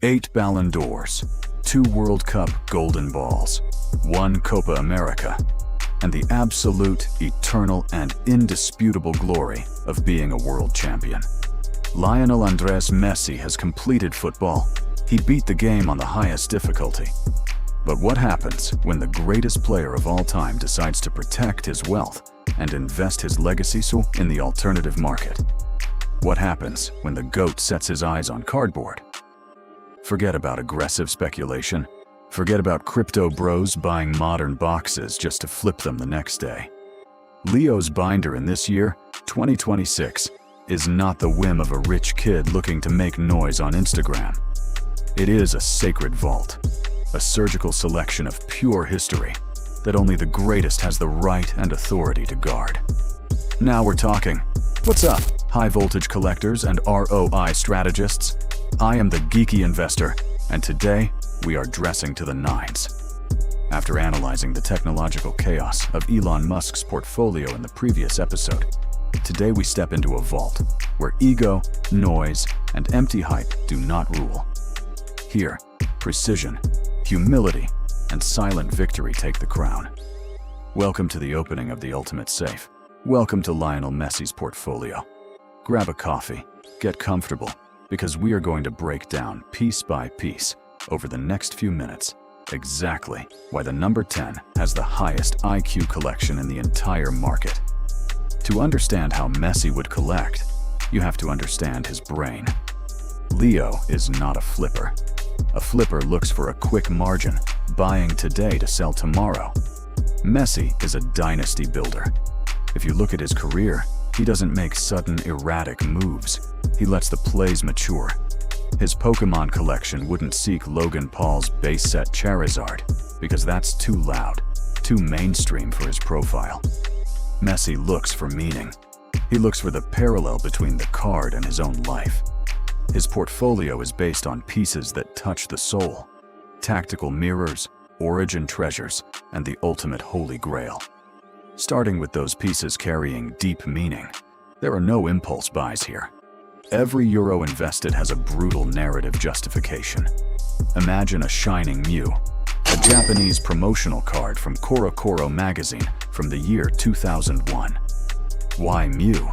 8 Ballon d'Ors, 2 World Cup golden balls, 1 Copa America, and the absolute, eternal, and indisputable glory of being a world champion. Lionel Andres Messi has completed football. He beat the game on the highest difficulty. But what happens when the greatest player of all time decides to protect his wealth and invest his legacy in the alternative market? What happens when the GOAT sets his eyes on cardboard? Forget about aggressive speculation. Forget about crypto bros buying modern boxes just to flip them the next day. Leo's binder in this year, 2026, is not the whim of a rich kid looking to make noise on Instagram. It is a sacred vault, a surgical selection of pure history that only the greatest has the right and authority to guard. Now we're talking. What's up, high-voltage collectors and ROI strategists? I am the Geeky investor, and today we are dressing to the nines. After analyzing the technological chaos of Elon Musk's portfolio in the previous episode, today we step into a vault where ego, noise, and empty hype do not rule. Here, precision, humility, and silent victory take the crown. Welcome to the opening of the ultimate safe. Welcome to Lionel Messi's portfolio. Grab a coffee, get comfortable, because we are going to break down piece by piece over the next few minutes exactly why the number 10 has the highest IQ collection in the entire market. To understand how Messi would collect, you have to understand his brain. Leo is not a flipper. A flipper looks for a quick margin, buying today to sell tomorrow. Messi is a dynasty builder. If you look at his career, he doesn't make sudden, erratic moves. He lets the plays mature. His Pokemon collection wouldn't seek Logan Paul's base set Charizard because that's too loud, too mainstream for his profile. Messi looks for meaning. He looks for the parallel between the card and his own life. His portfolio is based on pieces that touch the soul, tactical mirrors, origin treasures, and the ultimate Holy Grail. Starting with those pieces carrying deep meaning, there are no impulse buys here. Every euro invested has a brutal narrative justification. Imagine a shining Mew, a Japanese promotional card from CoroCoro magazine from the year 2001. Why Mew?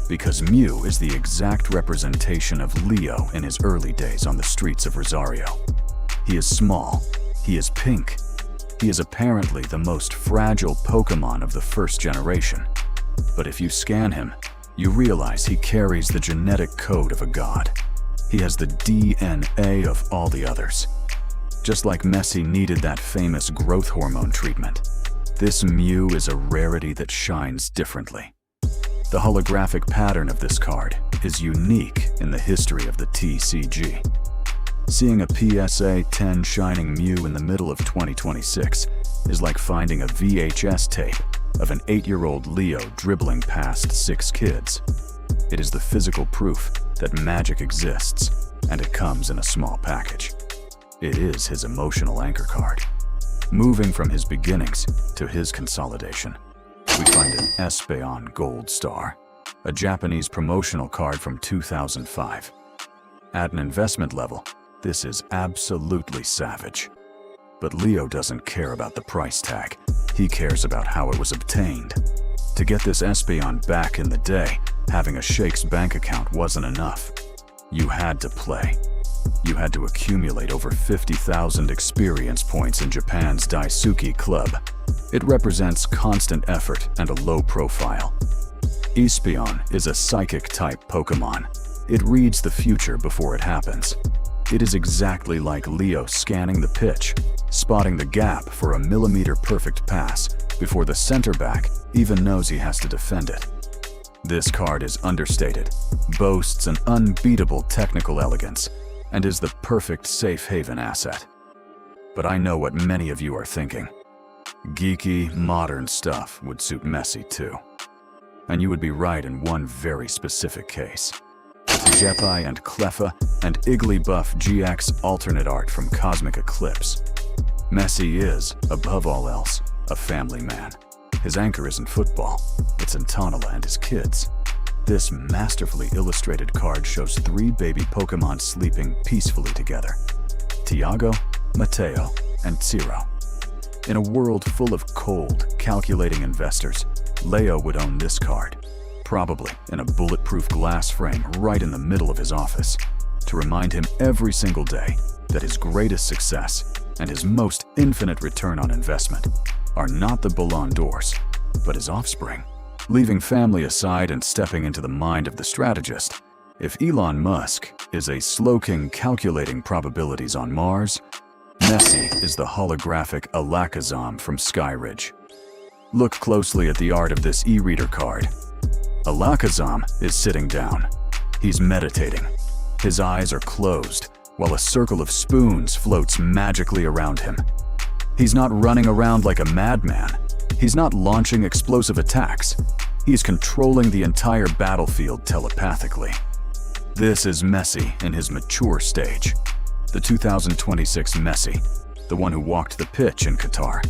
Because Mew is the exact representation of Leo in his early days on the streets of Rosario. He is small, he is pink, he is apparently the most fragile Pokemon of the first generation. But if you scan him, you realize he carries the genetic code of a god. He has the DNA of all the others. Just like Messi needed that famous growth hormone treatment, this Mew is a rarity that shines differently. The holographic pattern of this card is unique in the history of the TCG. Seeing a PSA 10 shining Mew in the middle of 2026 is like finding a VHS tape of an 8-year-old Leo dribbling past 6 kids. It is the physical proof that magic exists, and it comes in a small package. It is his emotional anchor card. Moving from his beginnings to his consolidation, we find an Espeon Gold Star, a Japanese promotional card from 2005. At an investment level, this is absolutely savage. But Leo doesn't care about the price tag. He cares about how it was obtained. To get this Espeon back in the day, having a Sheikh's bank account wasn't enough. You had to play. You had to accumulate over 50,000 experience points in Japan's Daisuke Club. It represents constant effort and a low profile. Espeon is a psychic-type Pokemon. It reads the future before it happens. It is exactly like Leo scanning the pitch, spotting the gap for a millimeter-perfect pass before the center back even knows he has to defend it. This card is understated, boasts an unbeatable technical elegance, and is the perfect safe haven asset. But I know what many of you are thinking. Geeky, modern stuff would suit Messi too. And you would be right in one very specific case. Jepai and Cleffa and Igglybuff GX alternate art from Cosmic Eclipse. Messi is, above all else, a family man. His anchor isn't football, it's Antonella and his kids. This masterfully illustrated card shows 3 baby Pokemon sleeping peacefully together, Thiago, Matteo, and Ciro. In a world full of cold, calculating investors, Leo would own this card, probably in a bulletproof glass frame right in the middle of his office, to remind him every single day that his greatest success and his most infinite return on investment are not the Ballon d'Ors, but his offspring. Leaving family aside and stepping into the mind of the strategist, if Elon Musk is a slow-king calculating probabilities on Mars, Messi is the holographic Alakazam from Skyridge. Look closely at the art of this e-reader card. Alakazam is sitting down. He's meditating. His eyes are closed, while a circle of spoons floats magically around him. He's not running around like a madman. He's not launching explosive attacks. He's controlling the entire battlefield telepathically. This is Messi in his mature stage. The 2026 Messi, the one who walked the pitch in Qatar.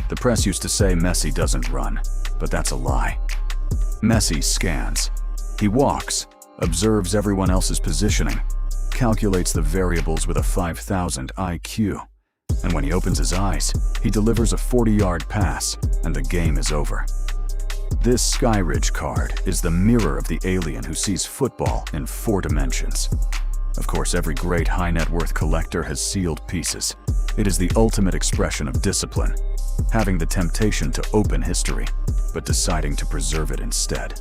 The press used to say Messi doesn't run, but that's a lie. Messi scans. He walks, observes everyone else's positioning, calculates the variables with a 5,000 IQ. And when he opens his eyes, he delivers a 40-yard pass, and the game is over. This Skyridge card is the mirror of the alien who sees football in 4 dimensions. Of course, every great high-net-worth collector has sealed pieces. It is the ultimate expression of discipline, having the temptation to open history, but deciding to preserve it instead.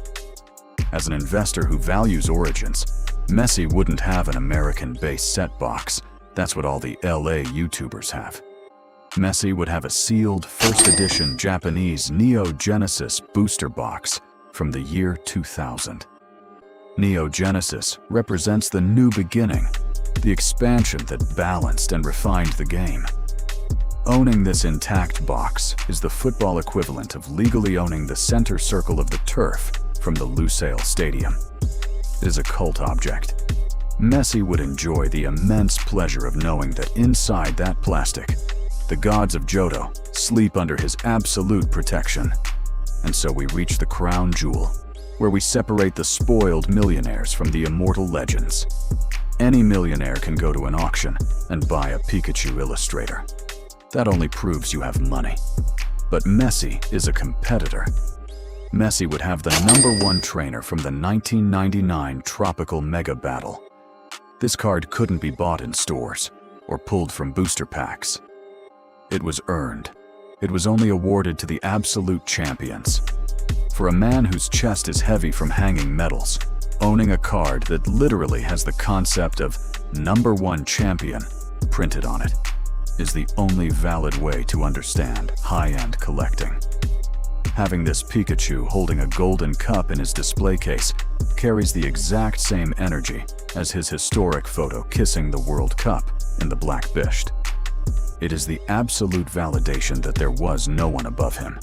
As an investor who values origins, Messi wouldn't have an American-based set box. That's what all the LA YouTubers have. Messi would have a sealed first edition Japanese Neo Genesis booster box from the year 2000. Neo Genesis represents the new beginning, the expansion that balanced and refined the game. Owning this intact box is the football equivalent of legally owning the center circle of the turf from the Lusail Stadium. It is a cult object. Messi would enjoy the immense pleasure of knowing that inside that plastic, the gods of Johto sleep under his absolute protection. And so we reach the crown jewel, where we separate the spoiled millionaires from the immortal legends. Any millionaire can go to an auction and buy a Pikachu illustrator. That only proves you have money. But Messi is a competitor. Messi would have the #1 trainer from the 1999 Tropical Mega Battle. This card couldn't be bought in stores or pulled from booster packs. It was earned. It was only awarded to the absolute champions. For a man whose chest is heavy from hanging medals, owning a card that literally has the concept of #1 champion printed on it is the only valid way to understand high-end collecting. Having this Pikachu holding a golden cup in his display case carries the exact same energy as his historic photo kissing the World Cup in the Black Bisht. It is the absolute validation that there was no one above him.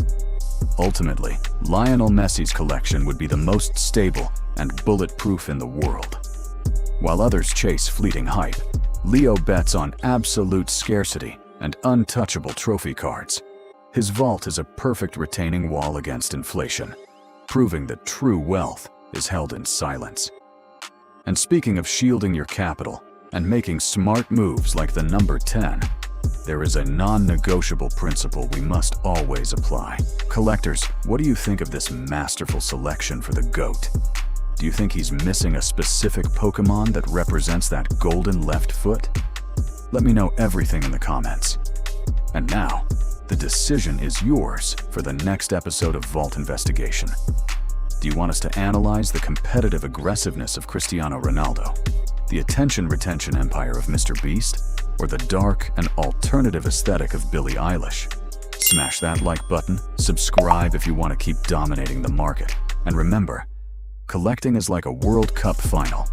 Ultimately, Lionel Messi's collection would be the most stable and bulletproof in the world. While others chase fleeting hype, Leo bets on absolute scarcity and untouchable trophy cards. His vault is a perfect retaining wall against inflation, proving that true wealth is held in silence. And speaking of shielding your capital and making smart moves like the number 10, there is a non-negotiable principle we must always apply. Collectors, what do you think of this masterful selection for the GOAT? Do you think he's missing a specific Pokemon that represents that golden left foot? Let me know everything in the comments. And now, the decision is yours for the next episode of Vault Investigation. Do you want us to analyze the competitive aggressiveness of Cristiano Ronaldo, the attention retention empire of Mr. Beast, or the dark and alternative aesthetic of Billie Eilish? Smash that like button, subscribe if you want to keep dominating the market, and remember, collecting is like a World Cup final.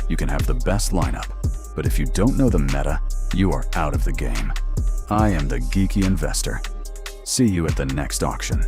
You can have the best lineup, but if you don't know the meta, you are out of the game. I am the Geeky Investor. See you at the next auction.